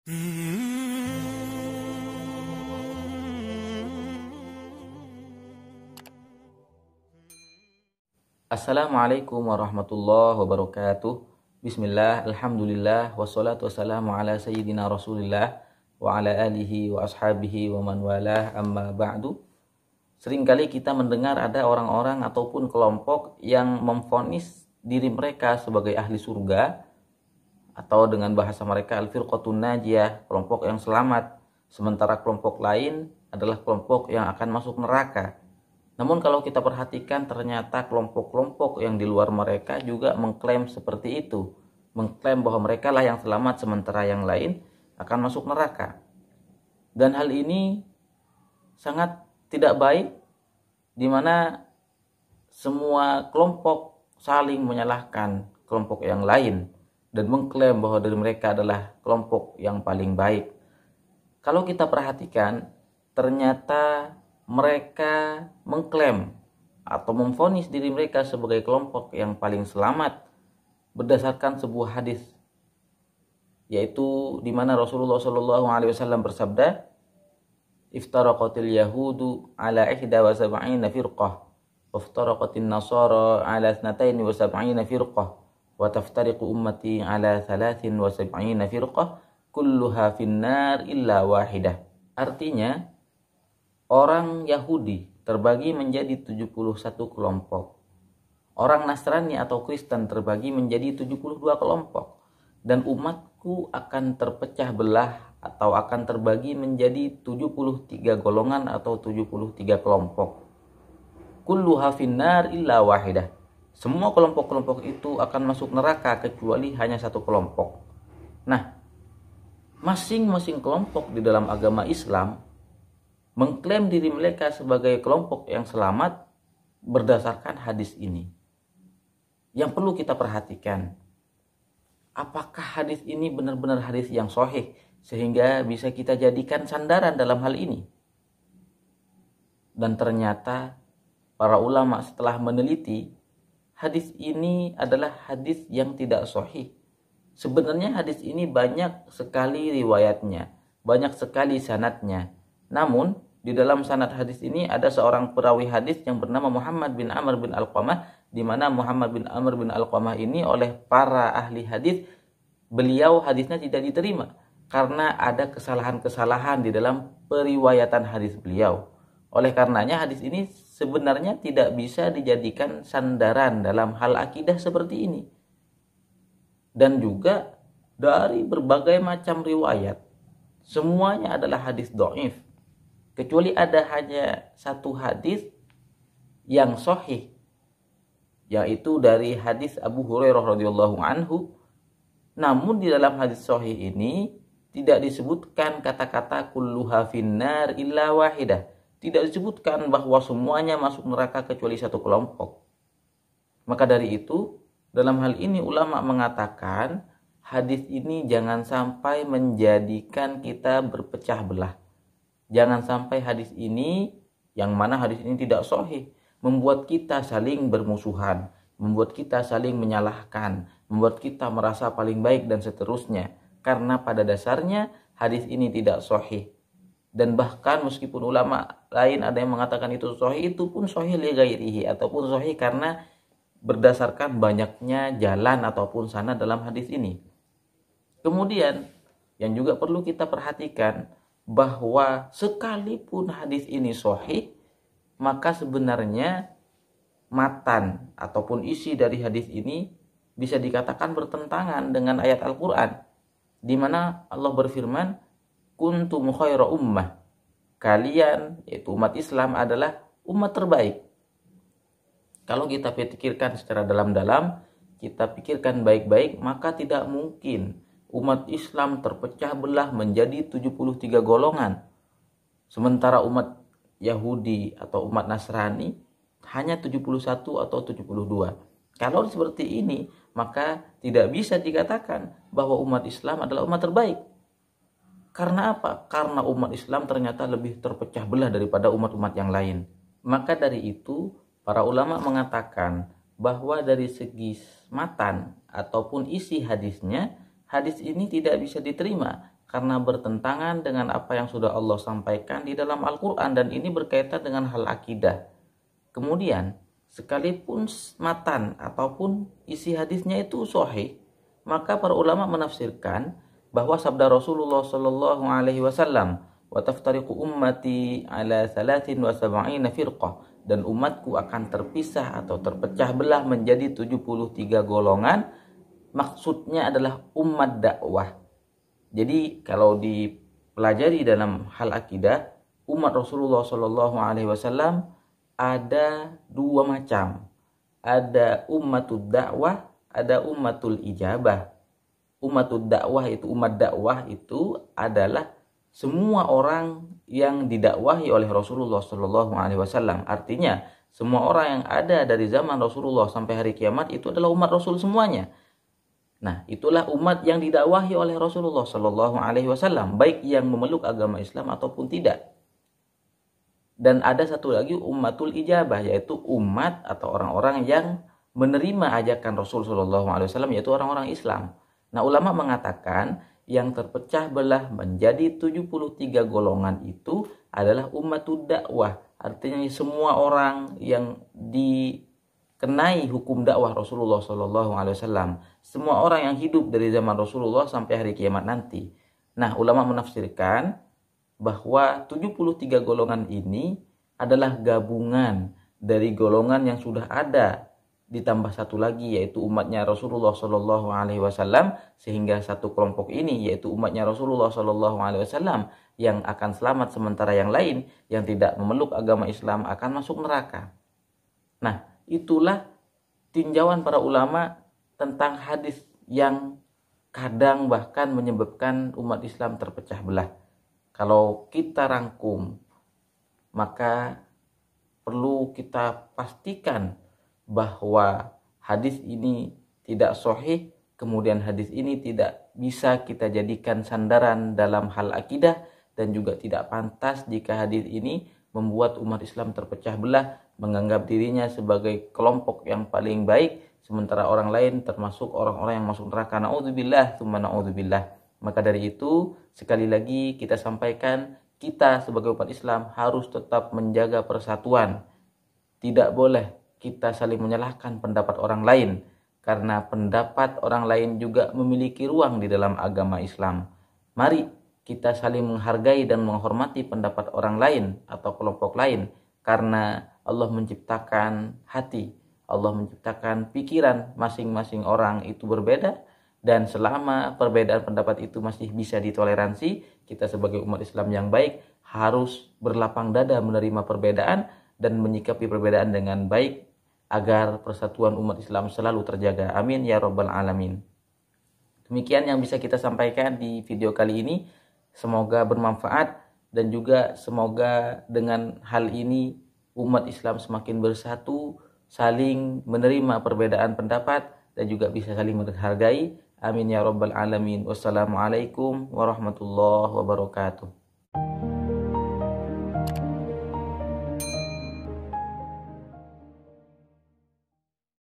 Assalamualaikum warahmatullahi wabarakatuh. Bismillah, alhamdulillah, wassalatu wassalamu ala sayyidina rasulillah wa ala alihi wa ashabihi wa man walah, amma ba'du. Seringkali kita mendengar ada orang-orang ataupun kelompok yang memvonis diri mereka sebagai ahli surga, atau dengan bahasa mereka al-firqatun najiyah, kelompok yang selamat, sementara kelompok lain adalah kelompok yang akan masuk neraka. Namun kalau kita perhatikan, ternyata kelompok-kelompok yang di luar mereka juga mengklaim seperti itu, mengklaim bahwa mereka lah yang selamat sementara yang lain akan masuk neraka. Dan hal ini sangat tidak baik, di mana semua kelompok saling menyalahkan kelompok yang lain dan mengklaim bahwa dari mereka adalah kelompok yang paling baik. Kalau kita perhatikan, ternyata mereka mengklaim atau memvonis diri mereka sebagai kelompok yang paling selamat berdasarkan sebuah hadis, yaitu di mana Rasulullah SAW bersabda, "Iftaraqatil yahudu ala 71 firqah, waftaraqatin nasara ala 72 firqah, wa taftariqu ummati ala 73 firqah, kulluha finnar illa wahidah." Artinya, orang Yahudi terbagi menjadi 71 kelompok. Orang Nasrani atau Kristen terbagi menjadi 72 kelompok. Dan umatku akan terpecah belah atau akan terbagi menjadi 73 golongan atau 73 kelompok. Kulluha finnar illa wahidah. Semua kelompok-kelompok itu akan masuk neraka kecuali hanya satu kelompok. Nah, masing-masing kelompok di dalam agama Islam mengklaim diri mereka sebagai kelompok yang selamat berdasarkan hadis ini. Yang perlu kita perhatikan, apakah hadis ini benar-benar hadis yang sahih sehingga bisa kita jadikan sandaran dalam hal ini? Dan ternyata para ulama setelah meneliti, hadis ini adalah hadis yang tidak sahih. Sebenarnya hadis ini banyak sekali riwayatnya, banyak sekali sanadnya. Namun di dalam sanad hadis ini ada seorang perawi hadis yang bernama Muhammad bin Amr bin Alqamah, di mana Muhammad bin Amr bin Alqamah ini oleh para ahli hadis, beliau hadisnya tidak diterima karena ada kesalahan-kesalahan di dalam periwayatan hadis beliau. Oleh karenanya hadis ini sebenarnya tidak bisa dijadikan sandaran dalam hal akidah seperti ini. Dan juga dari berbagai macam riwayat, semuanya adalah hadis dhaif, kecuali ada hanya satu hadis yang sahih, yaitu dari hadis Abu Hurairah radhiyallahu anhu. Namun di dalam hadis sahih ini tidak disebutkan kata-kata kulluha finnar illa wahidah. Tidak disebutkan bahwa semuanya masuk neraka kecuali satu kelompok. Maka dari itu, dalam hal ini ulama mengatakan hadis ini jangan sampai menjadikan kita berpecah belah. Jangan sampai hadis ini, yang mana hadis ini tidak sahih, membuat kita saling bermusuhan, membuat kita saling menyalahkan, membuat kita merasa paling baik dan seterusnya. Karena pada dasarnya hadis ini tidak sahih. Dan bahkan meskipun ulama lain ada yang mengatakan itu sahih, itu pun sahih li ghairihi, ataupun sahih karena berdasarkan banyaknya jalan ataupun sanad dalam hadis ini. Kemudian yang juga perlu kita perhatikan, bahwa sekalipun hadis ini sahih, maka sebenarnya matan ataupun isi dari hadis ini bisa dikatakan bertentangan dengan ayat Al-Quran, di mana Allah berfirman, kuntum khaira ummah, kalian yaitu umat Islam adalah umat terbaik. Kalau kita pikirkan secara dalam-dalam, kita pikirkan baik-baik, maka tidak mungkin umat Islam terpecah belah menjadi 73 golongan. Sementara umat Yahudi atau umat Nasrani hanya 71 atau 72. Kalau seperti ini, maka tidak bisa dikatakan bahwa umat Islam adalah umat terbaik. Karena apa? Karena umat Islam ternyata lebih terpecah belah daripada umat-umat yang lain. Maka dari itu, para ulama mengatakan bahwa dari segi matan ataupun isi hadisnya, hadis ini tidak bisa diterima karena bertentangan dengan apa yang sudah Allah sampaikan di dalam Al-Quran, dan ini berkaitan dengan hal akidah. Kemudian sekalipun matan ataupun isi hadisnya itu sahih, maka para ulama menafsirkan bahwa sabda Rasulullah Shallallahu Alaihi Wasallam, wa taftariqu ummati ala 73 firqah, dan umatku akan terpisah atau terpecah belah menjadi 73 golongan, maksudnya adalah umat dakwah. Jadi kalau dipelajari dalam hal akidah, umat Rasulullah Shallallahu Alaihi Wasallam ada dua macam. Ada ummatud dakwah, ada ummatul ijabah. Ummatud dakwah itu, umat dakwah itu adalah semua orang yang didakwahi oleh Rasulullah Shallallahu Alaihi Wasallam. Artinya semua orang yang ada dari zaman Rasulullah sampai hari kiamat itu adalah umat Rasul semuanya. Nah, itulah umat yang didakwahi oleh Rasulullah Shallallahu Alaihi Wasallam, baik yang memeluk agama Islam ataupun tidak. Dan ada satu lagi ummatul ijabah, yaitu umat atau orang-orang yang menerima ajakan Rasul Shallallahu Alaihi Wasallam, yaitu orang-orang Islam. Nah, ulama mengatakan yang terpecah belah menjadi 73 golongan itu adalah ummatud dakwah. Artinya semua orang yang dikenai hukum dakwah Rasulullah Shallallahu Alaihi Wasallam, semua orang yang hidup dari zaman Rasulullah sampai hari kiamat nanti. Nah, ulama menafsirkan bahwa 73 golongan ini adalah gabungan dari golongan yang sudah ada ditambah satu lagi, yaitu umatnya Rasulullah Shallallahu Alaihi Wasallam, sehingga satu kelompok ini yaitu umatnya Rasulullah Shallallahu Alaihi Wasallam yang akan selamat, sementara yang lain yang tidak memeluk agama Islam akan masuk neraka. Nah, itulah tinjauan para ulama tentang hadis yang kadang bahkan menyebabkan umat Islam terpecah belah. Kalau kita rangkum, maka perlu kita pastikan bahwa hadis ini tidak sahih, kemudian hadis ini tidak bisa kita jadikan sandaran dalam hal akidah, dan juga tidak pantas jika hadis ini membuat umat Islam terpecah belah, menganggap dirinya sebagai kelompok yang paling baik, sementara orang lain termasuk orang-orang yang masuk neraka. Na'udzubillah, tsumma na'udzubillah. Maka dari itu, sekali lagi kita sampaikan, kita sebagai umat Islam harus tetap menjaga persatuan. Tidak boleh kita saling menyalahkan pendapat orang lain, karena pendapat orang lain juga memiliki ruang di dalam agama Islam. Mari kita saling menghargai dan menghormati pendapat orang lain atau kelompok lain, karena Allah menciptakan hati, Allah menciptakan pikiran, masing-masing orang itu berbeda. Dan selama perbedaan pendapat itu masih bisa ditoleransi, kita sebagai umat Islam yang baik harus berlapang dada menerima perbedaan dan menyikapi perbedaan dengan baik, agar persatuan umat Islam selalu terjaga. Amin ya rabbal alamin. Demikian yang bisa kita sampaikan di video kali ini. Semoga bermanfaat, dan juga semoga dengan hal ini umat Islam semakin bersatu, saling menerima perbedaan pendapat, dan juga bisa saling menghargai. Amin ya rabbal alamin. Wassalamualaikum warahmatullahi wabarakatuh.